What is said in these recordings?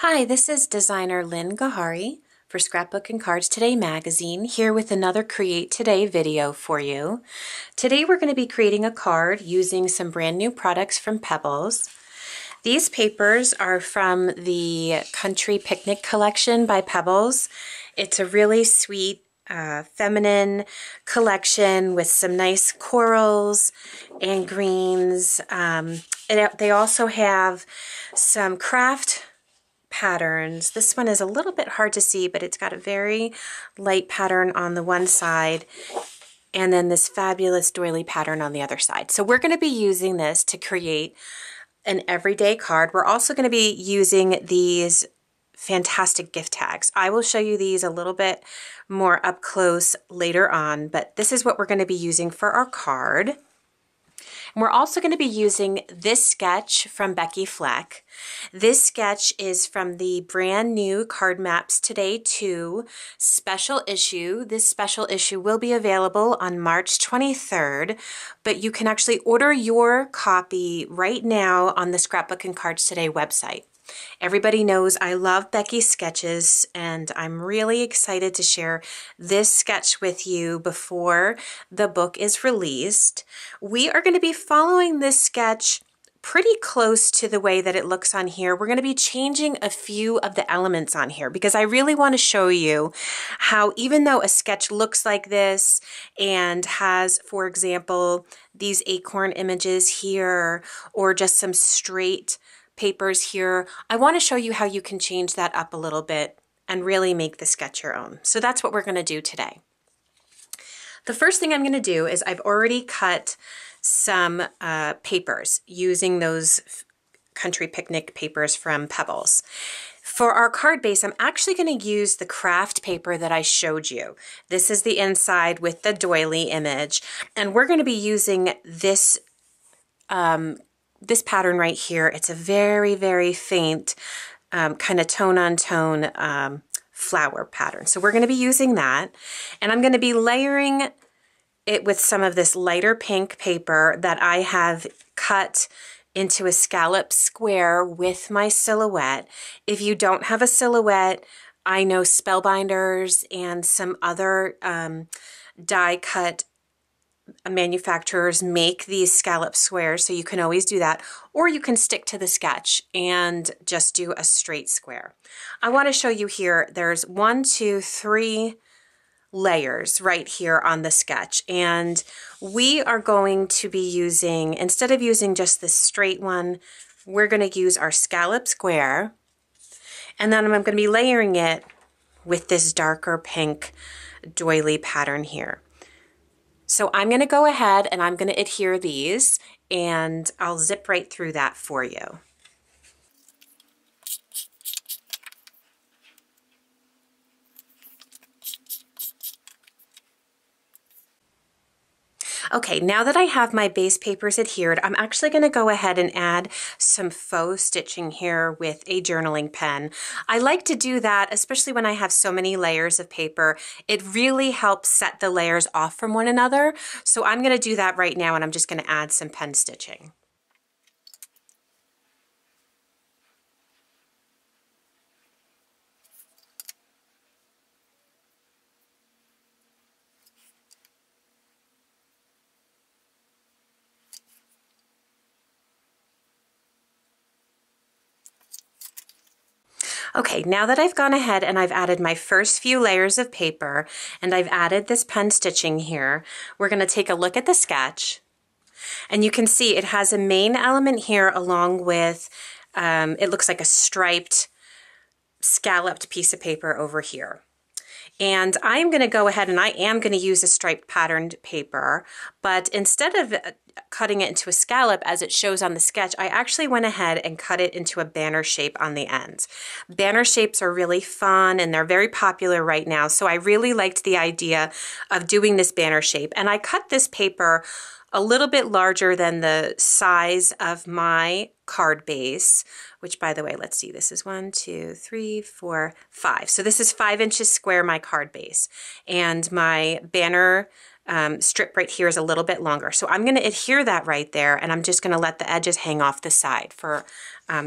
Hi, this is designer Lynn Ghahary for Scrapbook and Cards Today magazine, here with another Create Today video for you. Today we're going to be creating a card using some brand new products from Pebbles. These papers are from the Country Picnic collection by Pebbles. It's a really sweet feminine collection with some nice corals and greens. They also have some craft patterns. This one is a little bit hard to see, but it's got a very light pattern on the one side and then this fabulous doily pattern on the other side. So we're going to be using this to create an everyday card. We're also going to be using these fantastic gift tags. I will show you these a little bit more up close later on, but this is what we're going to be using for our card. And we're also going to be using this sketch from Becky Fleck. This sketch is from the brand new Card Maps Today 2 special issue. This special issue will be available on March 23rd, but you can actually order your copy right now on the Scrapbook and Cards Today website. Everybody knows I love Becky's sketches, and I'm really excited to share this sketch with you before the book is released. We are going to be following this sketch pretty close to the way that it looks on here. We're going to be changing a few of the elements on here because I really want to show you how, even though a sketch looks like this and has, for example, these acorn images here or just some straight papers here, I want to show you how you can change that up a little bit and really make the sketch your own. So that's what we're going to do today. The first thing I'm going to do is I've already cut some papers using those Country Picnic papers from Pebbles. For our card base, I'm actually going to use the craft paper that I showed you. This is the inside with the doily image, and we're going to be using this pattern right here. It's a very, very faint kind of tone-on-tone flower pattern. So we're going to be using that, and I'm going to be layering it with some of this lighter pink paper that I have cut into a scallop square with my silhouette. If you don't have a silhouette, I know Spellbinders and some other die cut manufacturers make these scallop squares, so you can always do that, or you can stick to the sketch and just do a straight square. I want to show you here, there's 1, 2, 3 layers right here on the sketch, and we are going to be using, instead of using just this straight one, we're going to use our scallop square, and then I'm going to be layering it with this darker pink doily pattern here. So I'm going to go ahead and I'm going to adhere these, and I'll zip right through that for you. Okay, now that I have my base papers adhered, I'm actually going to go ahead and add some faux stitching here with a journaling pen. I like to do that, especially when I have so many layers of paper. It really helps set the layers off from one another. So I'm going to do that right now, and I'm just going to add some pen stitching. Okay, now that I've gone ahead and I've added my first few layers of paper and I've added this pen stitching here, we're going to take a look at the sketch. And you can see it has a main element here along with, it looks like a striped, scalloped piece of paper over here. And I'm going to go ahead and I am going to use a striped patterned paper, but instead of cutting it into a scallop as it shows on the sketch, I actually went ahead and cut it into a banner shape on the ends. Banner shapes are really fun and they're very popular right now, so I really liked the idea of doing this banner shape. And I cut this paper a little bit larger than the size of my card base, which, by the way, let's see, this is 1, 2, 3, 4, 5. So this is 5 inches square, my card base. And my banner strip right here is a little bit longer. So I'm going to adhere that right there, and I'm just going to let the edges hang off the side for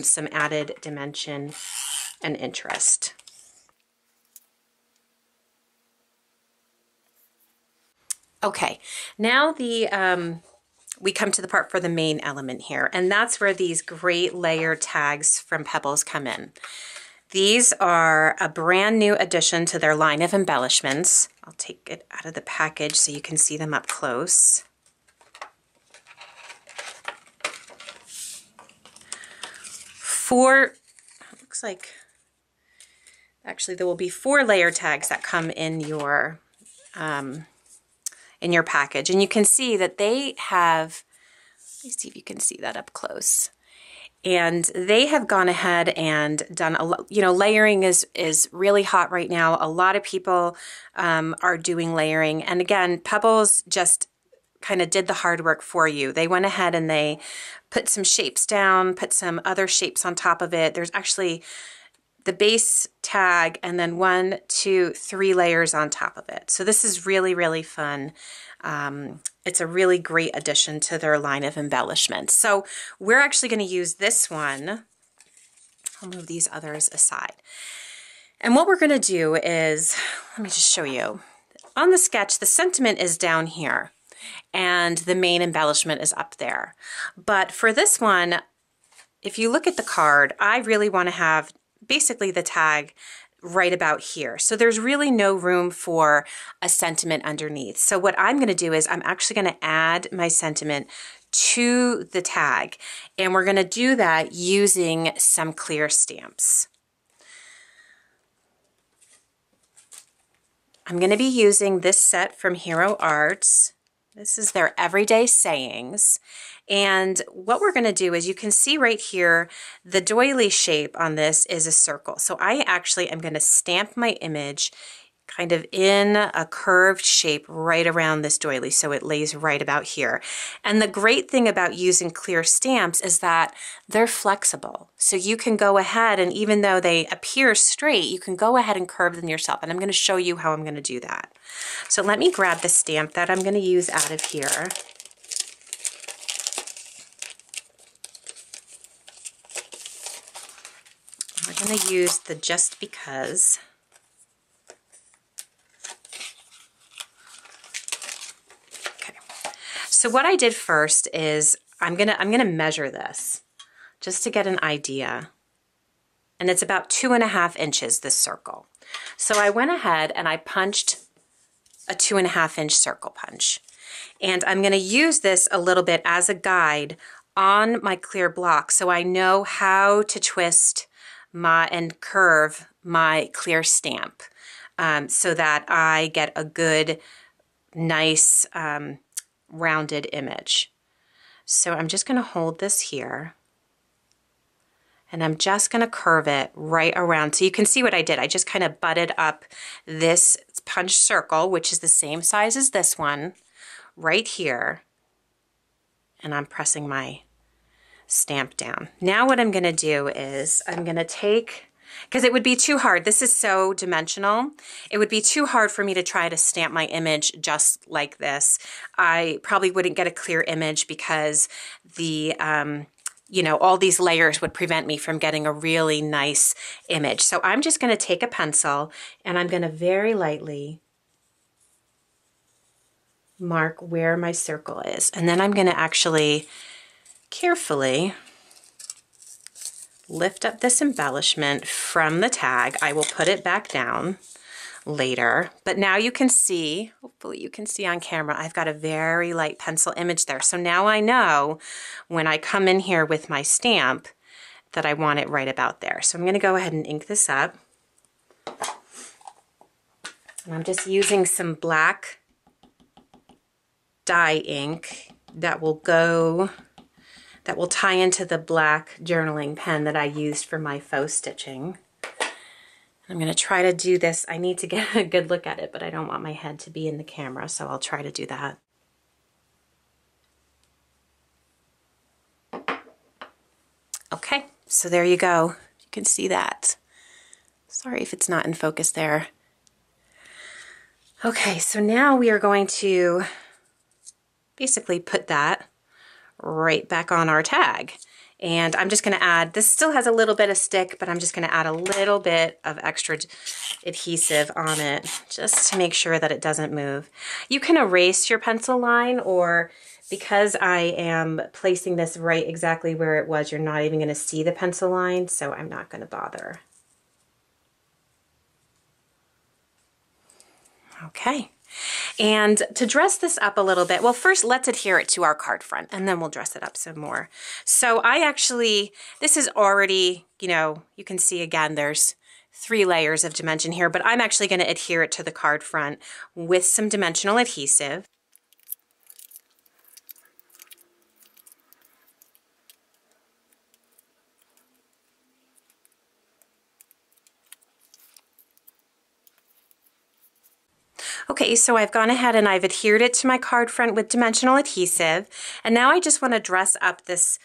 some added dimension and interest. Okay, now we come to the part for the main element here, and that's where these great layer tags from Pebbles come in. These are a brand new addition to their line of embellishments. I'll take it out of the package so you can see them up close. Looks like, actually there will be 4 layer tags that come in your package. And you can see that they have, let me see if you can see that up close. And they have gone ahead and done a lot, layering is really hot right now. A lot of people are doing layering. And again, Pebbles just kind of did the hard work for you. They went ahead and they put some shapes down, put some other shapes on top of it. There's actually the base tag and then 1, 2, 3 layers on top of it. So this is really, really fun. It's a really great addition to their line of embellishments. So we're actually going to use this one. I'll move these others aside. And what we're going to do is, let me just show you. On the sketch, the sentiment is down here and the main embellishment is up there. But for this one, if you look at the card, I really want to have basically the tag right about here. So there's really no room for a sentiment underneath. So what I'm going to do is I'm actually going to add my sentiment to the tag, and we're going to do that using some clear stamps. I'm going to be using this set from Hero Arts. This is their Everyday Sayings. And what we're going to do is you can see right here, the doily shape on this is a circle. So I actually am going to stamp my image kind of in a curved shape right around this doily so it lays right about here. And the great thing about using clear stamps is that they're flexible. So you can go ahead and even though they appear straight, you can go ahead and curve them yourself. And I'm going to show you how I'm going to do that. So let me grab the stamp that I'm going to use out of here. We're going to use the Just Because. Okay. So what I did first is I'm gonna measure this just to get an idea. And it's about 2.5 inches, this circle. So I went ahead and I punched a 2.5 inch circle punch. And I'm going to use this a little bit as a guide on my clear block so I know how to twist and curve my clear stamp so that I get a good, nice, rounded image. So I'm just going to hold this here and I'm just going to curve it right around. So you can see what I did. I just kind of butted up this punch circle, which is the same size as this one, right here. And I'm pressing my stamp down. Now what I'm going to do is I'm going to take, because it would be too hard. This is so dimensional. It would be too hard for me to try to stamp my image just like this. I probably wouldn't get a clear image because the, all these layers would prevent me from getting a really nice image. So I'm just going to take a pencil and I'm going to very lightly mark where my circle is. And then I'm going to actually carefully lift up this embellishment from the tag. I will put it back down later, but now you can see, hopefully you can see on camera, I've got a very light pencil image there. So now I know when I come in here with my stamp that I want it right about there. So I'm going to go ahead and ink this up. And I'm just using some black dye ink that will tie into the black journaling pen that I used for my faux stitching. I'm going to try to do this. I need to get a good look at it, but I don't want my head to be in the camera, so I'll try to do that. Okay, so there you go. You can see that. Sorry if it's not in focus there. Okay, so now we are going to basically put that right back on our tag. And I'm just going to add, this still has a little bit of stick, but I'm just going to add a little bit of extra adhesive on it just to make sure that it doesn't move. You can erase your pencil line, or because I am placing this right exactly where it was, you're not even going to see the pencil line, so I'm not going to bother. Okay. And to dress this up a little bit, well, first let's adhere it to our card front and then we'll dress it up some more. So this is already, you can see again, there's 3 layers of dimension here, but I'm actually going to adhere it to the card front with some dimensional adhesive. Okay, so I've gone ahead and I've adhered it to my card front with dimensional adhesive, and now I just want to dress up this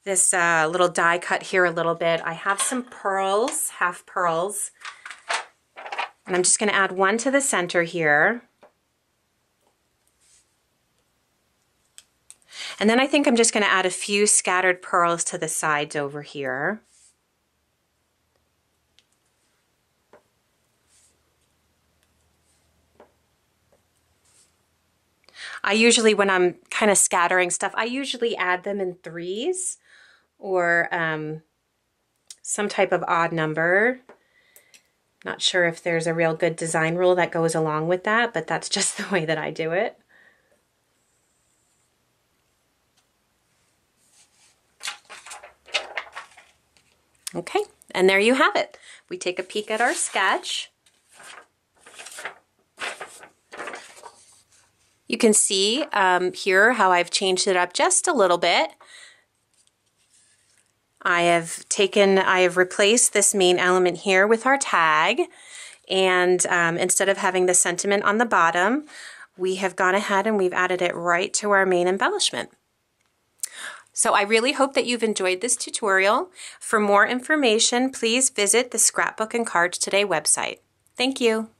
little die cut here a little bit. I have some pearls, half pearls, and I'm just going to add one to the center here. And then I think I'm just going to add a few scattered pearls to the sides over here. I usually, when I'm kind of scattering stuff, I usually add them in 3s or some type of odd number. Not sure if there's a real good design rule that goes along with that, but that's just the way that I do it. Okay, and there you have it. We take a peek at our sketch. You can see here how I've changed it up just a little bit. I have replaced this main element here with our tag, and instead of having the sentiment on the bottom, we have gone ahead and we've added it right to our main embellishment. So I really hope that you've enjoyed this tutorial. For more information, please visit the Scrapbook and Cards Today website. Thank you.